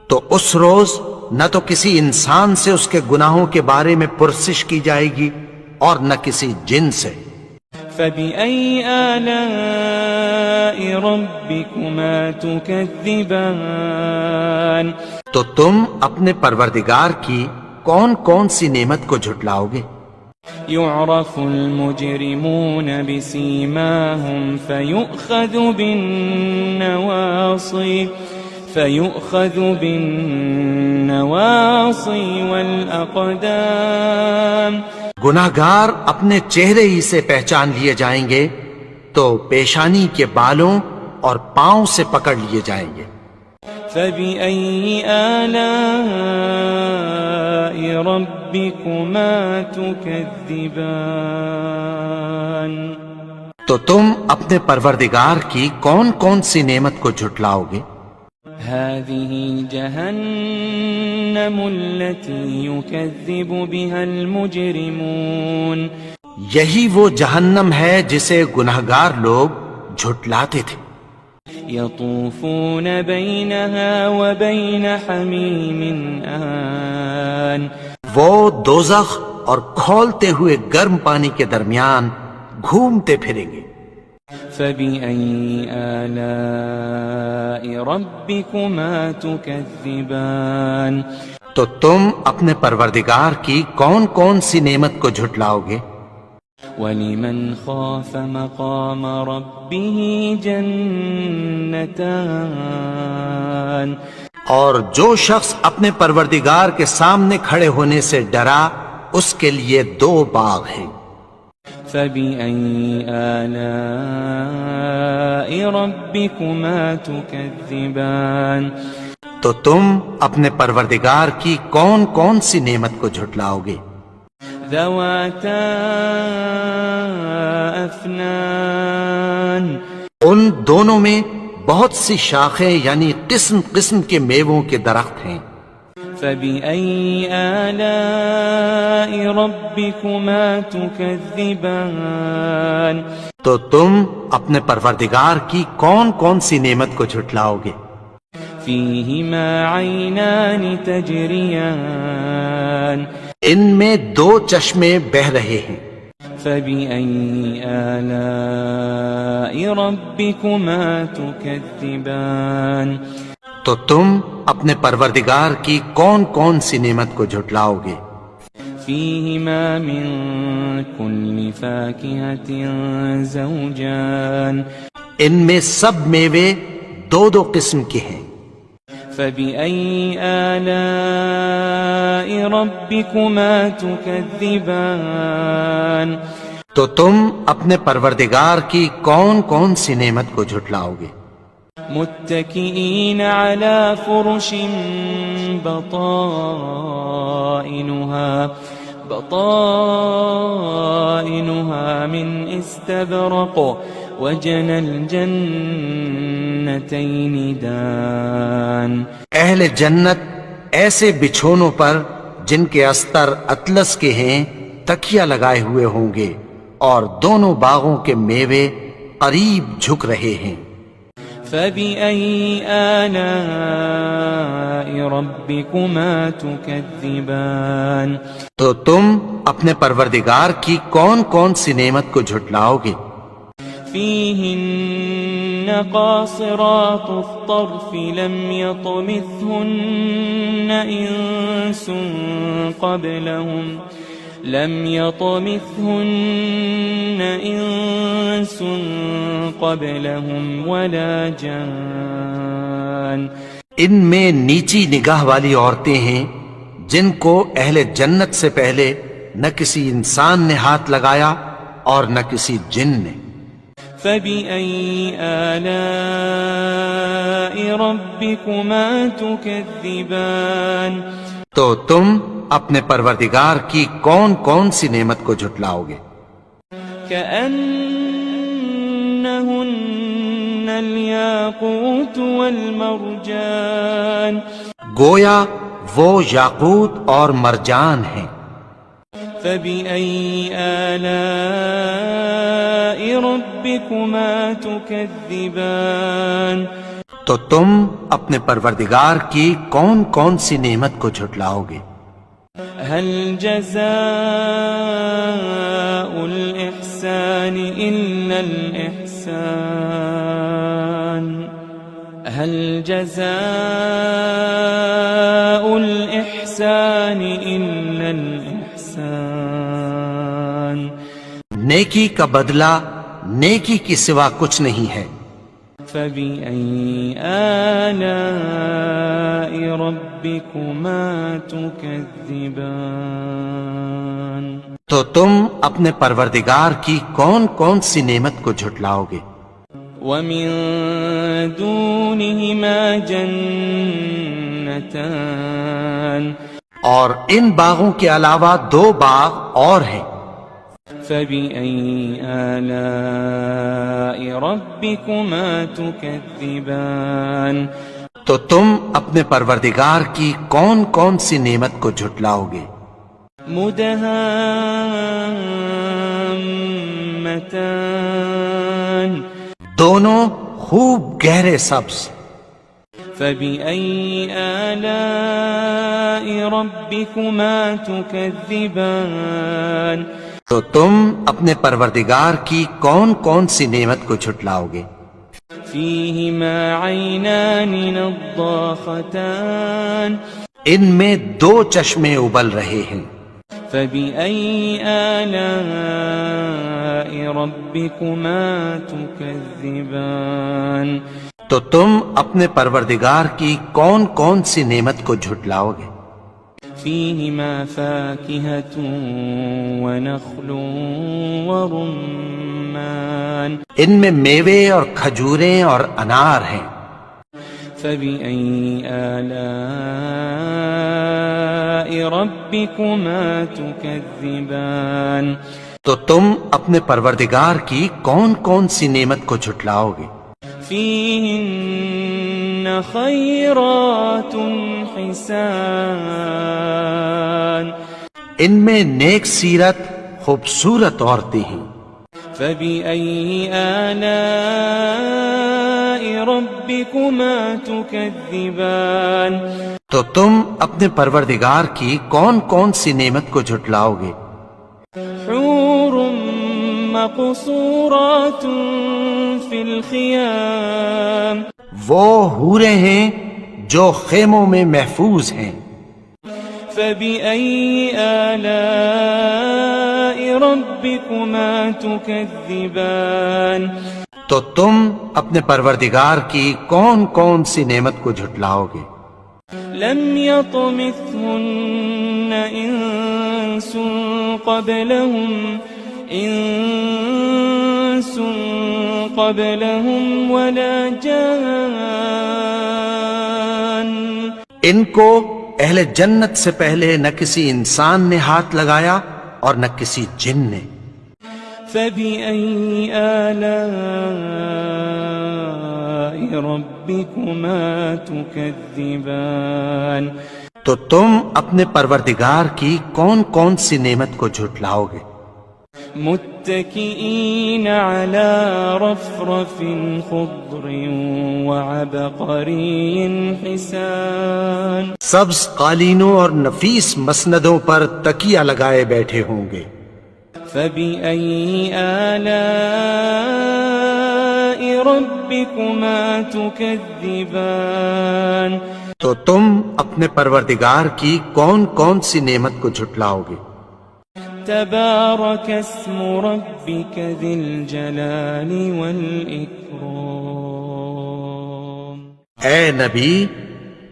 Speaker 2: تو اس روز نہ تو کسی انسان سے اس کے گناہوں کے بارے میں پرسش کی جائے گی اور نہ کسی جن سے۔
Speaker 3: فبأي آلاء ربكما تكذبان،
Speaker 2: تو تم اپنے پروردگار کی کون کون سی نعمت کو جھٹلاؤ گے؟
Speaker 3: يعرف المجرمون بسيماهم فيؤخذ بالنواصي والأقدام،
Speaker 2: گناہگار اپنے چہرے ہی سے پہچان لیے جائیں گے تو پیشانی کے بالوں اور پاؤں سے پکڑ لیے جائیں گے۔
Speaker 3: فبأي آلاء ربكما تكذبان،
Speaker 2: تو تم اپنے پروردگار کی کون کون سی نعمت کو جھٹلاؤ گے؟
Speaker 3: هذه جهنم التي يكذب بها المجرمون،
Speaker 2: یہی وہ جہنم ہے جسے گناہگار لوگ جھٹلاتے تھے۔
Speaker 3: يطوفون بينها وبين حميم آن،
Speaker 2: وہ دوزخ اور کھولتے ہوئے گرم پانی کے درمیان گھومتے پھریں گے۔
Speaker 3: فبأي آلاء ربكما تكذبان،
Speaker 2: تو تم اپنے پروردگار کی کون کون سی نعمت کو جھٹلاؤ گے؟
Speaker 3: ولمن خاف مقام ربه جنتان،
Speaker 2: اور جو شخص اپنے پروردگار کے سامنے کھڑے ہونے سے ڈرا اس کے لیے دو باغ ہیں۔
Speaker 3: فبأي آلاء ربكما تكذبان،
Speaker 2: تو تم اپنے پروردگار کی کون کون سی نعمت کو جھٹلاؤ گے؟
Speaker 3: ذواتا افنان،
Speaker 2: ان دونوں میں بہت سی شاخیں یعنی قسم قسم کے میووں کے درخت ہیں۔
Speaker 3: فبأي آلاء ربكما تكذبان،
Speaker 2: تو تم اپنے پروردگار کی کون کون سی نعمت کو جھٹلاؤ گے؟
Speaker 3: فيهما عينان تجريان،
Speaker 2: ان میں 2 چشمے بہ رہے ہیں،
Speaker 3: فبأي آلاء ربكما تكذبان
Speaker 2: تو تم اپنے پروردگار کی کون کون سی نعمت کو جھٹلاؤ گے؟
Speaker 3: فيهما من كل فاكهة زوجان
Speaker 2: ان میں سب میوے 2 قسم کے ہیں،
Speaker 3: فبأي آلاء ربكما تكذبان
Speaker 2: تو تم اپنے پروردگار کی کون کون سی نعمت کو جھٹلاؤ گے؟
Speaker 3: متكئين على فرش بطائنها من استبرق وجنى الجنتين دان
Speaker 2: اہل جنت ایسے بچھونوں پر جن کے استر اطلس کے ہیں تکیہ لگائے ہوئے ہوں گے، اور دونوں باغوں کے میوے قریب جھک رہے ہیں۔
Speaker 3: فبأي آلاء ربكما تكذبان
Speaker 2: تو تم اپنے پروردگار کی کون کون سی نعمت کو جھٹلاؤ گے؟
Speaker 3: فيهن قاصرات الطرف لم يطمثهن إنس قبلهم ولا جان
Speaker 2: ان میں نیچی نگاہ والی عورتیں ہیں جن کو اہل جنت سے پہلے نہ کسی انسان نے ہاتھ لگایا اور نہ کسی جن نے۔
Speaker 3: فبأي آلاء ربكما تكذبان
Speaker 2: تو تم اپنے پروردگار کی کون کون سی نعمت کو جھٹلاؤ گے؟
Speaker 3: كأنهن الياقوت والمرجان
Speaker 2: گویا وہ یاقوت اور مرجان ہیں۔
Speaker 3: فبأي آلاء ربكما تكذبان
Speaker 2: تو تم اپنے پروردگار کی کون کون سی نعمت کو جھٹلاؤ گے؟
Speaker 3: هل جزاء الإحسان إلا الإحسان هل جزاء الإحسان إلا الإحسان
Speaker 2: نیکی کا بدلہ نیکی کی سوا کچھ نہیں ہے۔
Speaker 3: فبأي آلاء ربكما تكذبان
Speaker 2: تو تم اپنے پروردگار کی کون کون سی نعمت کو جھٹلاؤ گے؟
Speaker 3: ومن دونهما جنتان
Speaker 2: اور ان باغوں کے علاوہ 2 باغ اور ہیں۔
Speaker 3: فبأي آلاء ربكما تكذبان
Speaker 2: تو تم اپنے پروردگار کی کون کون سی نعمت کو جھٹلاؤ گے؟
Speaker 3: مدهامتان
Speaker 2: دونوں خوب گہرے سبز۔
Speaker 3: فبأي آلاء ربكما تكذبان
Speaker 2: تو تم اپنے پروردگار کی کون کون سی نعمت کو جھٹلاؤ گے؟
Speaker 3: فيهما عينان نضاختان
Speaker 2: ان میں 2 چشمے ابل رہے ہیں۔
Speaker 3: فبأي آلاء ربكما تكذبان
Speaker 2: تو تم اپنے پروردگار کی کون کون سی نعمت کو جھٹلاؤ گے؟
Speaker 3: فيهما فاكهة ونخل ورمان
Speaker 2: ان میں میوے اور کھجوریں اور انار ہیں۔
Speaker 3: فبأي آلاء ربكما تكذبان
Speaker 2: تو تم اپنے پروردگار کی کون کون سی نعمت کو جھٹلاؤ گے؟
Speaker 3: فيهن خيرات حسان
Speaker 2: ان میں نیک سیرت خوبصورت عورتیں ہیں۔
Speaker 3: فبأي آلاء ربكما تكذبان
Speaker 2: تو تم اپنے پروردگار کی کون کون سی نعمت کو جھٹلاؤ گے؟
Speaker 3: حور مقصورات فی الخیام،
Speaker 2: وہ حوریں ہیں جو خیموں میں محفوظ ہیں۔
Speaker 3: فبأي آلاء ربكما تكذبان،
Speaker 2: تو تم اپنے پروردگار کی کون کون سی نعمت کو جھٹلاؤ گے؟
Speaker 3: لم يطمثهن انس قبلهم ولا جان،
Speaker 2: ان کو اہل جنت سے پہلے نہ کسی انسان نے ہاتھ لگایا اور نہ کسی جن نے۔
Speaker 3: فبأي آلاء ربكما تكذبان،
Speaker 2: تو تم اپنے پروردگار کی کون کون سی نعمت کو جھٹلاؤ گے؟
Speaker 3: متكئين على رفرف خضر وعبقري حسان،
Speaker 2: سبز قالینوں اور نفیس مسندوں پر تکیہ لگائے بیٹھے ہوں گے۔
Speaker 3: فبأي آلاء ربكما تكذبان،
Speaker 2: تو تم اپنے پروردگار کی کون کون سی نعمت کو جھٹلاؤ گے؟
Speaker 3: تبارك اسم ربك ذي الجلال والإكرام،
Speaker 2: اے نبی،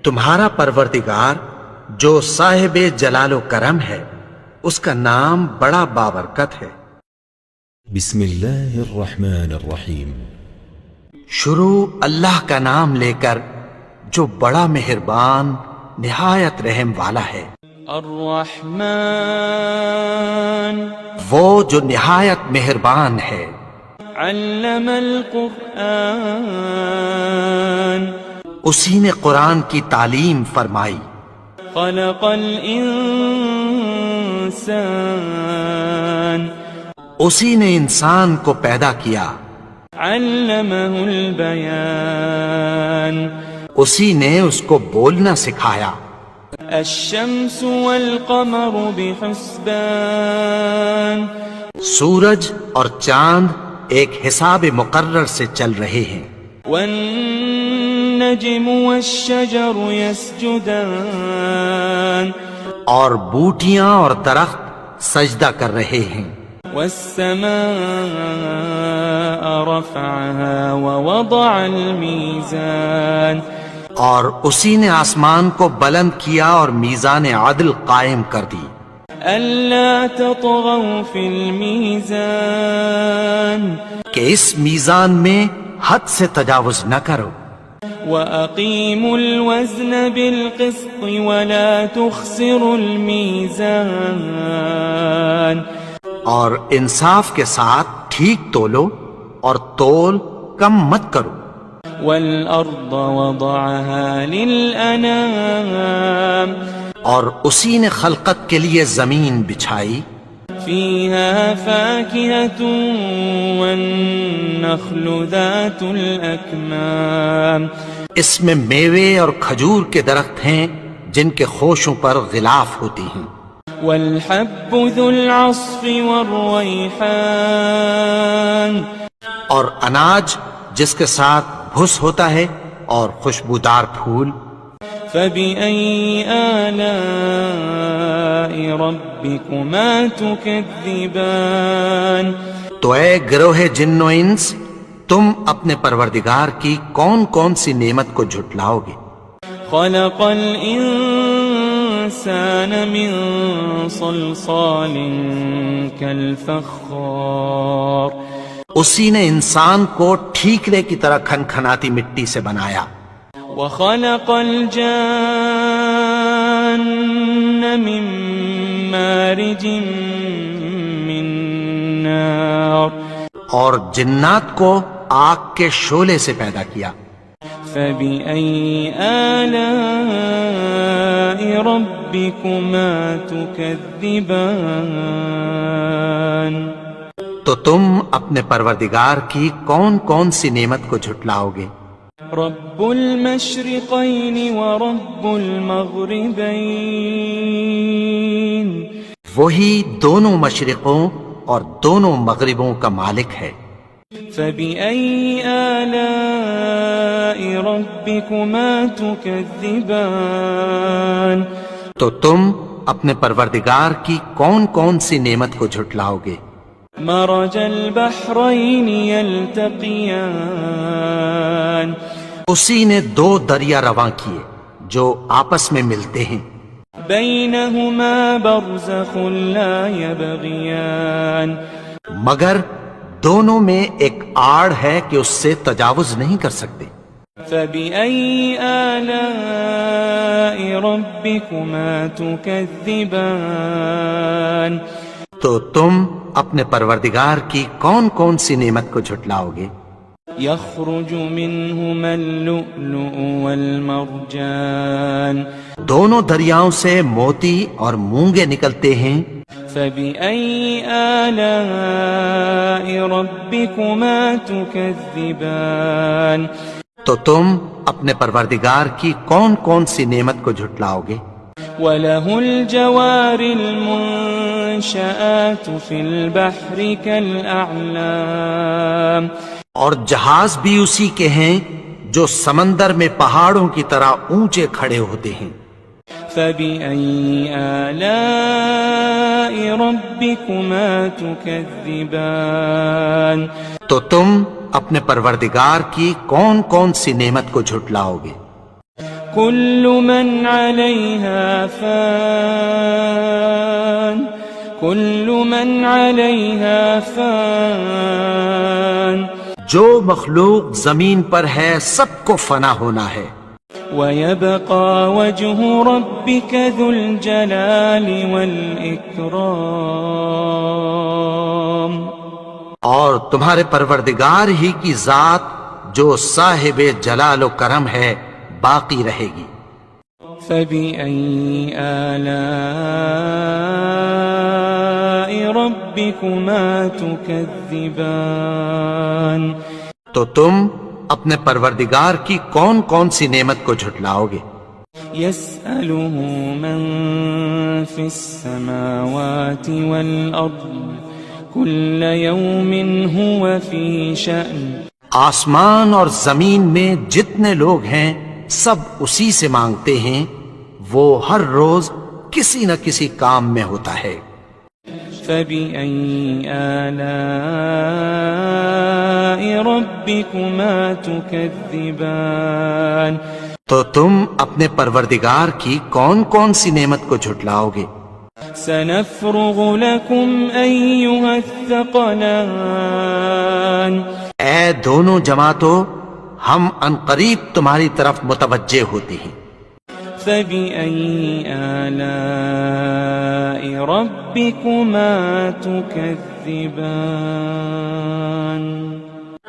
Speaker 2: تمہارا پروردگار جو صاحب جلال و کرم ہے، اس کا نام بڑا بابرکت ہے۔
Speaker 1: بسم اللہ الرحمن الرحیم۔
Speaker 2: شروع اللہ کا نام لے کر جو بڑا مہربان نہایت رحم والا ہے۔
Speaker 3: الرحمن،
Speaker 2: وہ جو نہایت مہربان ہے۔
Speaker 3: علم القرآن،
Speaker 2: اسی نے قرآن کی تعلیم فرمائی۔
Speaker 3: خلق الانسان،
Speaker 2: اسی نے انسان کو پیدا کیا۔
Speaker 3: علمہ البیان،
Speaker 2: اسی نے اس کو بولنا سکھایا۔
Speaker 3: الشمس والقمر بحسبان،
Speaker 2: سورج اور چاند ایک حساب مقرر سے چل رہے ہیں۔
Speaker 3: والنجم والشجر يسجدان،
Speaker 2: اور بوٹیاں اور درخت سجدہ کر رہے ہیں۔
Speaker 3: والسماء رفعها ووضع الميزان،
Speaker 2: اور اسی نے آسمان کو بلند کیا اور میزان عدل قائم کر دی۔
Speaker 3: ألا تطغوا في الميزان،
Speaker 2: کہ اس میزان میں حد سے تجاوز نہ کرو۔
Speaker 3: وأقيموا الوزن بالقسط ولا تخسروا الميزان،
Speaker 2: اور انصاف کے ساتھ ٹھیک تولو اور تول کم مت کرو۔
Speaker 3: والأرض وضعها للأنام،
Speaker 2: اور اسی نے خلقت کے لیے زمین بچھائی۔
Speaker 3: فيها فاكهة والنخل ذات الأكمام،
Speaker 2: اس میں میوے اور کھجور کے درخت ہیں جن کے خوشوں پر غلاف ہوتی ہیں۔
Speaker 3: والحب ذو العصف والريحان،
Speaker 2: اور اناج جس کے ساتھ بھس ہوتا ہے اور خوشبودار پھول۔
Speaker 3: فبأي آلاء ربكما تكذبان،
Speaker 2: تو اے گروہ جن و انس، تم اپنے پروردگار کی کون کون سی نعمت کو جھٹلاؤ گے؟
Speaker 3: خلق الإنسان من صلصال كالفخار،
Speaker 2: اسی نے انسان کو ٹھیکرے کی طرح کھنکھناتی مٹی سے بنایا۔
Speaker 3: وخلق الجان من مارج من نار،
Speaker 2: اور جنات کو آگ کے شعلے سے پیدا کیا۔
Speaker 3: فبأي آلاء ربكما تكذبان،
Speaker 2: تو تم اپنے پروردگار کی کون کون سی نعمت کو جھٹلاؤ گے؟
Speaker 3: رب المشرقين ورب المغربين
Speaker 2: وہی دونوں مشرقوں اور دونوں مغربوں کا مالک ہے۔
Speaker 3: فبأي آلاء ربكما تكذبان
Speaker 2: تو تم اپنے پروردگار کی کون کون سی نعمت کو جھٹلاؤ گے؟
Speaker 3: مرج البحرين يلتقيان
Speaker 2: اسی نے دو دریا رواں کیے جو آپس میں ملتے ہیں،
Speaker 3: بينهما برزخ لا يبغيان
Speaker 2: مگر دونوں میں ایک آڑ ہے کہ اس سے تجاوز نہیں کر سکتے۔
Speaker 3: فبأي آلاء ربكما تكذبان
Speaker 2: تو تم اپنے پروردگار کی کون کون سی نعمت کو جھٹلاؤ گے؟
Speaker 3: يخرج منهما اللؤلؤ والمرجان
Speaker 2: دونوں دریاؤں سے موتی اور مونگے نکلتے ہیں۔
Speaker 3: فبأي آلاء ربكما تكذبان
Speaker 2: تو تم اپنے پروردگار کی کون کون سی نعمت کو جھٹلاؤ گے؟
Speaker 3: وله الجوار المنشآت في البحر كالأعلام
Speaker 2: اور جہاز بھی اسی کے ہیں جو سمندر میں پہاڑوں کی طرح اونچے کھڑے ہوتے ہیں۔
Speaker 3: فبأي آلاء ربكما تكذبان
Speaker 2: تو تم اپنے پروردگار کی کون کون سی نعمت کو جھٹلاؤ گے؟
Speaker 3: كل من عليها فان كل من عليها فان
Speaker 2: جو مخلوق زمین پر ہے سب کو فنا ہونا ہے،
Speaker 3: ويبقى وجه ربك ذو الجلال والإكرام
Speaker 2: اور تمہارے پروردگار ہی کی ذات جو صاحب جلال و کرم ہے باقی رہے گی۔
Speaker 3: فبأي آلاء ربكما تكذبان
Speaker 2: تو تم اپنے پروردگار کی کون کون سی نعمت کو جھٹلاؤ گے؟
Speaker 3: يسأله من في السماوات والأرض كل يوم هو في شأن
Speaker 2: آسمان اور زمین میں جتنے لوگ ہیں سب اسی سے مانگتے ہیں، وہ ہر روز کسی نہ کسی کام میں ہوتا ہے۔
Speaker 3: فبأي آلاء ربكما تكذبان
Speaker 2: تو تم اپنے پروردگار کی کون کون سی نعمت کو جھٹلاؤ گے؟
Speaker 3: سنفرغ لكم أيها الثقلان
Speaker 2: اے دونوں جماعتوں، ہم عنقریب تمہاری طرف متوجہ ہوتے ہیں۔
Speaker 3: فبأي آلاء ربكما تكذبان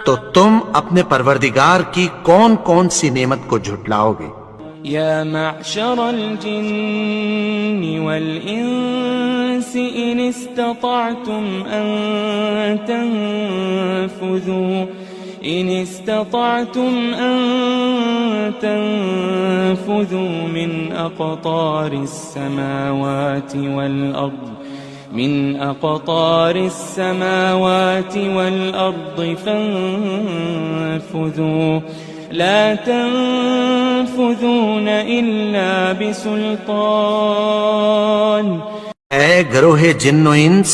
Speaker 2: تو تم اپنے پروردگار کی کون کون سی نعمت کو جھٹلاؤ گے؟
Speaker 3: يا معشر الجن والإنس إن استطعتم أن تنفذوا من أقطار السماوات والأرض فانفذوا لا تنفذون إلا بسلطان
Speaker 2: اے گروہ جن و انس،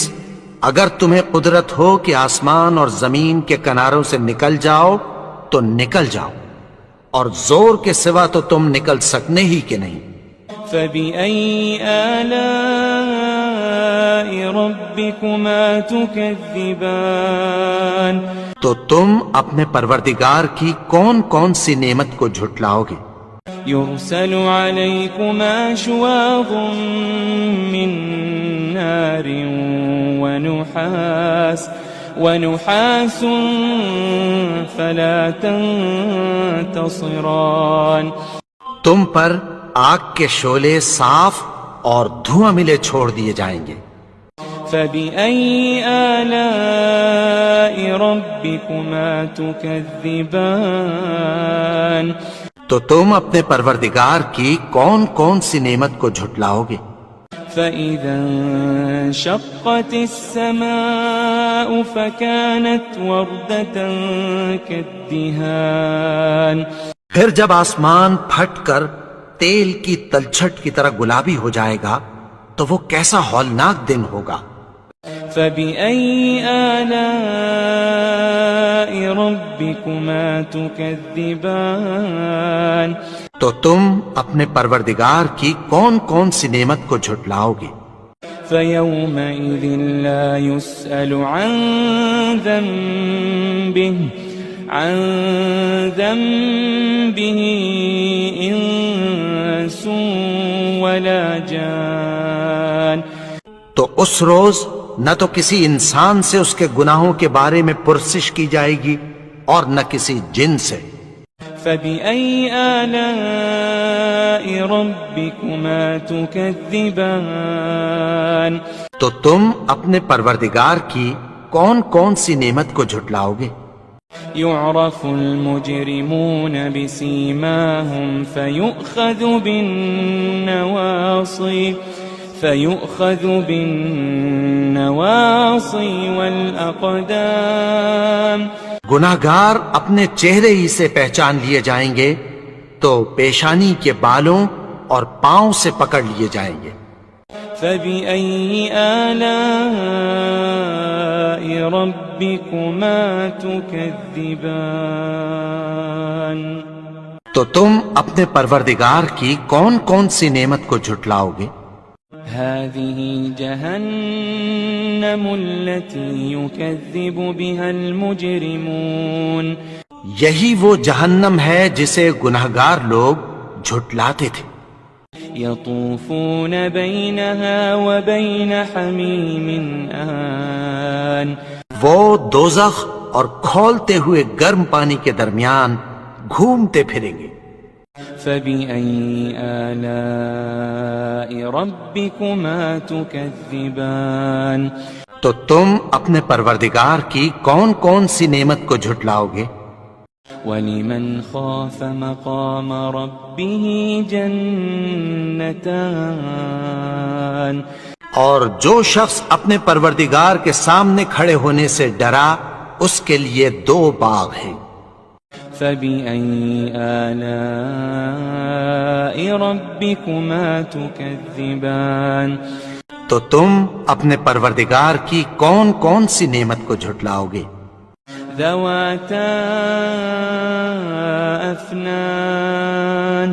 Speaker 2: اگر تمہیں قدرت ہو کہ آسمان اور زمین کے کناروں سے نکل جاؤ تو نکل جاؤ، اور زور کے سوا تو تم نکل سکنے ہی کہ نہیں۔
Speaker 3: فبأي آلاء ربكما تكذبان
Speaker 2: تو تم اپنے پروردگار کی کون کون سی نعمت کو جھٹلاؤ گے؟
Speaker 3: يرسل عليكما شواظ من نار ونحاس فلا تنتصران
Speaker 2: تم پر آگ کے شعلے صاف اور دھواں ملے چھوڑ دیے جائیں گے۔
Speaker 3: فبأي آلاء ربكما تكذبان
Speaker 2: تو تم اپنے پروردگار کی کون کون سی نعمت کو جھٹلاؤ گے؟
Speaker 3: فإذا انشقت السماء فكانت وردة كالدهان
Speaker 2: پھر جب آسمان پھٹ کر تیل کی تلچھٹ کی طرح گلابی ہو جائے گا تو وہ کیسا ہولناک دن ہوگا۔
Speaker 3: فبأي آلاء ربكما تكذبان
Speaker 2: تو تم اپنے پروردگار کی کون کون سی نعمت کو جھٹلاؤ گے؟
Speaker 3: فيومئذ لا يسأل عن ذنبه إنس ولا جان
Speaker 2: تو اس روز نہ تو کسی انسان سے اس کے گناہوں کے بارے میں پرسش کی جائے گی اور نہ کسی جن سے۔
Speaker 3: فبأي آلاء ربكما تكذبان
Speaker 2: تو تم اپنے پروردگار کی کون کون سی نعمت کو جھٹلاؤ گے؟
Speaker 3: يعرف المجرمون بسيماهم فيؤخذ بالنواصي والأقدام
Speaker 2: گناہگار اپنے چہرے ہی سے پہچان لیے جائیں گے تو پیشانی کے بالوں اور پاؤں سے پکڑ لیے جائیں گے۔
Speaker 3: فبأي آلاء ربكما تكذبان
Speaker 2: تو تم اپنے پروردگار کی کون کون سی نعمت کو جھٹلاؤ گے؟
Speaker 3: هذه جهنم التي يكذب بها المجرمون
Speaker 2: یہی وہ جہنم ہے جسے گناہگار لوگ جھٹلاتے تھے۔
Speaker 3: يطوفون بينها وبين حميم آن
Speaker 2: وہ دوزخ اور کھولتے ہوئے گرم پانی کے درمیان گھومتے پھریں گے۔
Speaker 3: فبأي آلاء ربكما تكذبان
Speaker 2: تو تم اپنے پروردگار کی کون کون سی نعمت کو جھٹلاؤ گے؟
Speaker 3: ولمن خاف مقام ربه جنتان
Speaker 2: اور جو شخص اپنے پروردگار کے سامنے کھڑے ہونے سے ڈرا اس کے لیے 2 باغ ہیں۔
Speaker 3: فبأي آلاء ربكما تكذبان
Speaker 2: تو تم اپنے پروردگار کی کون کون سی نعمت کو جھٹلاؤ گے؟
Speaker 3: ذواتا افنان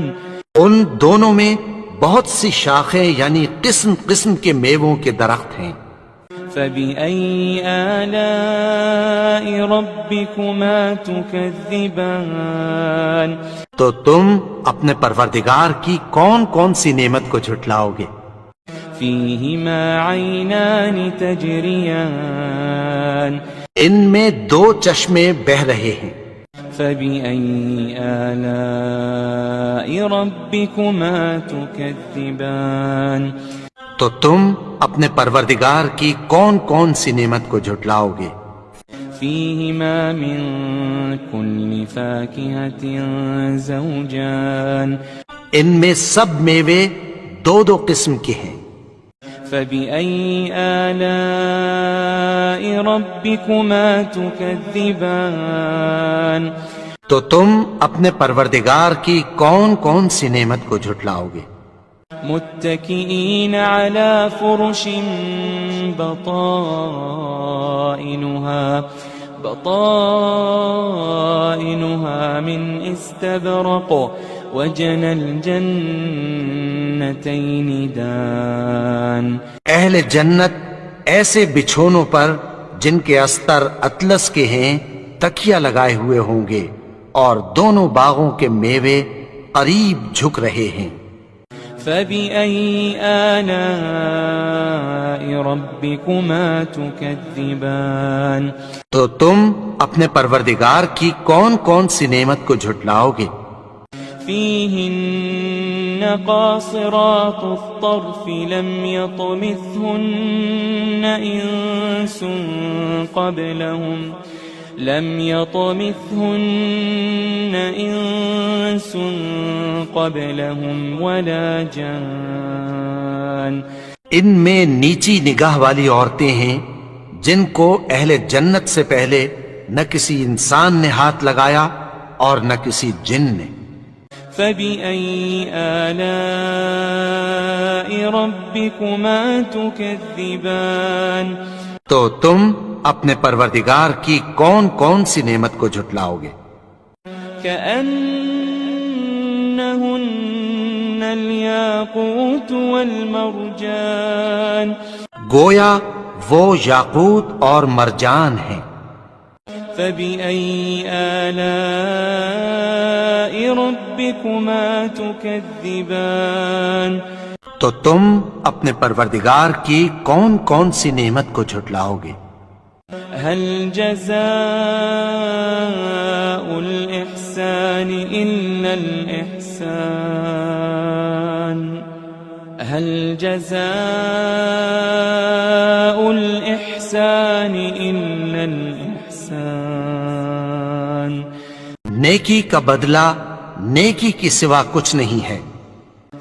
Speaker 2: ان دونوں میں بہت سی شاخیں یعنی قسم قسم کے میووں کے درخت ہیں۔
Speaker 3: فبأي آلاء ربكما تكذبان
Speaker 2: تو تم اپنے پروردگار کی کون کون سی نعمت کو جھٹلاؤ گے؟
Speaker 3: فيهما عينان تجريان
Speaker 2: ان میں 2 چشمے بہہ رہے ہیں۔
Speaker 3: فبأي آلاء ربكما تكذبان
Speaker 2: تو تم اپنے پروردگار کی کون کون سی نعمت کو جھٹلاؤ گے؟
Speaker 3: فيهما من كل فاكهة زوجان
Speaker 2: ان میں سب میوے 2 قسم کے ہیں۔
Speaker 3: فبأي آلاء ربكما تكذبان
Speaker 2: تو تم اپنے پروردگار کی کون کون سی نعمت کو جھٹلاؤ گے؟
Speaker 3: متكئين على فرش بطائنها من استبرق وجنى الجنتين دان
Speaker 2: اہل جنت ایسے بچھونوں پر جن کے استر اطلس کے ہیں تکیہ لگائے ہوئے ہوں گے اور دونوں باغوں کے میوے قریب جھک رہے ہیں۔
Speaker 3: فبأي آلاء ربكما تكذبان
Speaker 2: تو تم اپنے پروردگار کی کون کون سی نعمت کو جھٹلاؤ گے؟
Speaker 3: فيهن قاصرات الطرف لم يطمثهن إنس قبلهم ولا جان.
Speaker 2: ان میں نیچی نگاہ والی عورتیں ہیں جن کو اہل جنت سے پہلے نہ کسی انسان نے ہاتھ لگایا اور نہ کسی جن نے.
Speaker 3: فبأي آلاء ربكما تكذبان.
Speaker 2: تو تم اپنے پروردگار کی کون کون سی نعمت کو جھٹلاؤ گے؟
Speaker 3: كأنهن الياقوت والمرجان.
Speaker 2: گویا وہ یاقوت اور مرجان ہیں.
Speaker 3: فبأي آلاء ربكما تكذبان.
Speaker 2: تو تم اپنے پروردگار کی کون کون سی نعمت کو جھٹلاؤ گے؟
Speaker 3: هل جزاء الإحسان إلا الإحسان. هل جزاء الإحسان إلا الإحسان.
Speaker 2: نیکی کا بدلہ نیکی کی سوا کچھ نہیں ہے.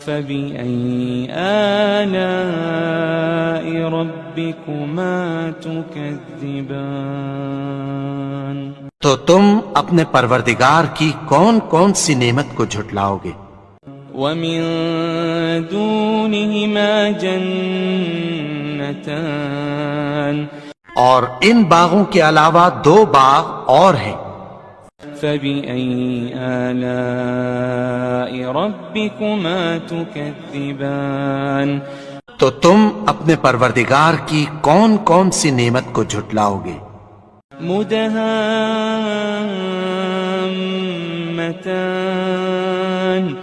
Speaker 3: فبأي آلاء ربكما تكذبان.
Speaker 2: تو تم اپنے پروردگار کی کون کون سی نعمت کو جھٹلاؤ گے؟
Speaker 3: ومن دونهما جنتان.
Speaker 2: اور ان باغوں کے علاوہ دو باغ اور ہیں.
Speaker 3: فبأي آلاء ربكما تكذبان.
Speaker 2: تو تم اپنے پروردگار کی کون کون سی نعمت کو جھٹلاؤ گے؟
Speaker 3: مدهامتان.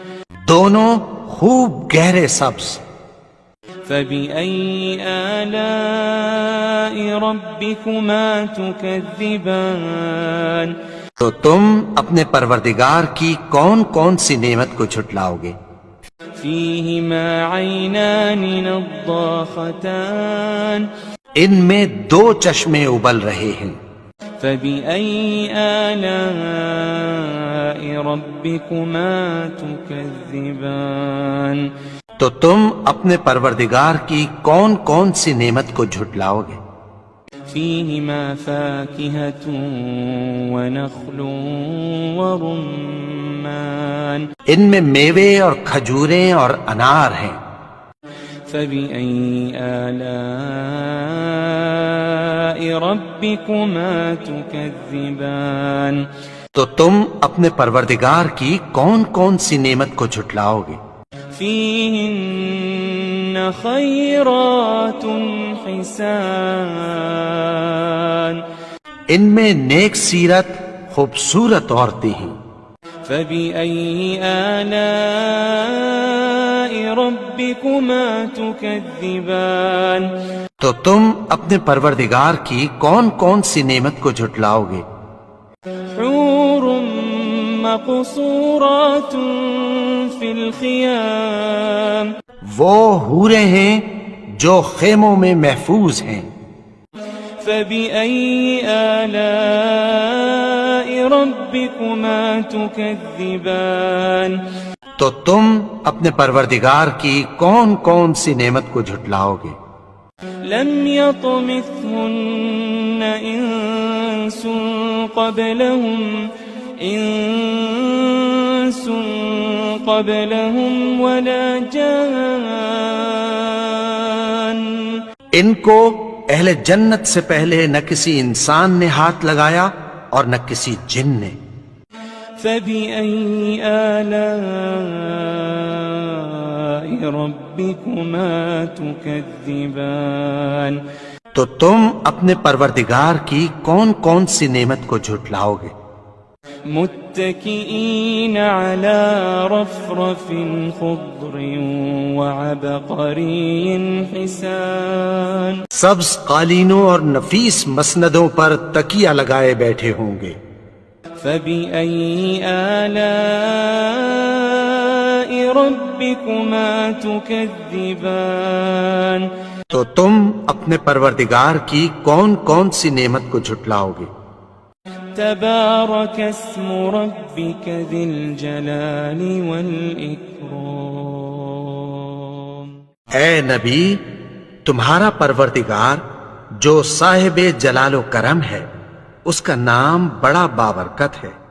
Speaker 2: دونوں خوب گہرے سبز.
Speaker 3: فبأي آلاء ربكما تكذبان.
Speaker 2: تو تم اپنے پروردگار کی کون کون سی نعمت کو جھٹلاؤ گے؟
Speaker 3: فيهما عينان نضاختان.
Speaker 2: ان میں دو چشمے ابل رہے ہیں.
Speaker 3: فبأي آلاء ربكما تكذبان.
Speaker 2: تو تم اپنے پروردگار کی کون کون سی نعمت کو جھٹلاؤ گے؟
Speaker 3: فيهما فاكهة ونخل ورمان.
Speaker 2: ان میں میوے اور کھجوریں اور انار ہیں.
Speaker 3: فبأي آلاء ربكما تكذبان.
Speaker 2: تو تم اپنے پروردگار کی کون کون سی نعمت کو جھٹلاؤ گے؟
Speaker 3: فيهن خيرات حسان.
Speaker 2: ان میں نیک سیرت خوبصورت عورتیں ہیں.
Speaker 3: فبأي آلاء ربكما تكذبان.
Speaker 2: تو تم اپنے پروردگار کی کون کون سی نعمت کو جھٹلاؤ گے؟
Speaker 3: حور مقصورات في الخيام.
Speaker 2: وہ حوریں ہیں جو خیموں میں محفوظ ہیں.
Speaker 3: فبأي آلاء ربكما تكذبان.
Speaker 2: تو تم اپنے پروردگار کی کون کون سی نعمت کو جھٹلاؤ گے؟
Speaker 3: لم يطمثهن إنس قبلهم ولا جان.
Speaker 2: ان کو اہل جنت سے پہلے نہ کسی انسان نے ہاتھ لگایا اور نہ کسی جن نے.
Speaker 3: فبأي آلاء ربكما تكذبان.
Speaker 2: تو تم اپنے پروردگار کی کون کون سی نعمت کو جھٹلاؤ گے؟
Speaker 3: متكئين على رفرف خضر وعبقري حسان.
Speaker 2: سبز قالینوں اور نفیس مسندوں پر تکیہ لگائے بیٹھے ہوں گے.
Speaker 3: فبأي آلاء ربكما تكذبان
Speaker 2: تو تم اپنے پروردگار کی کون کون سی نعمت کو جھٹلاؤ گے؟
Speaker 3: تبارك اسم ربك ذي الجلال والإكرام
Speaker 2: اے نبی، تمہارا پروردگار جو صاحب جلال و کرم ہے، اس کا نام بڑا بابرکت ہے۔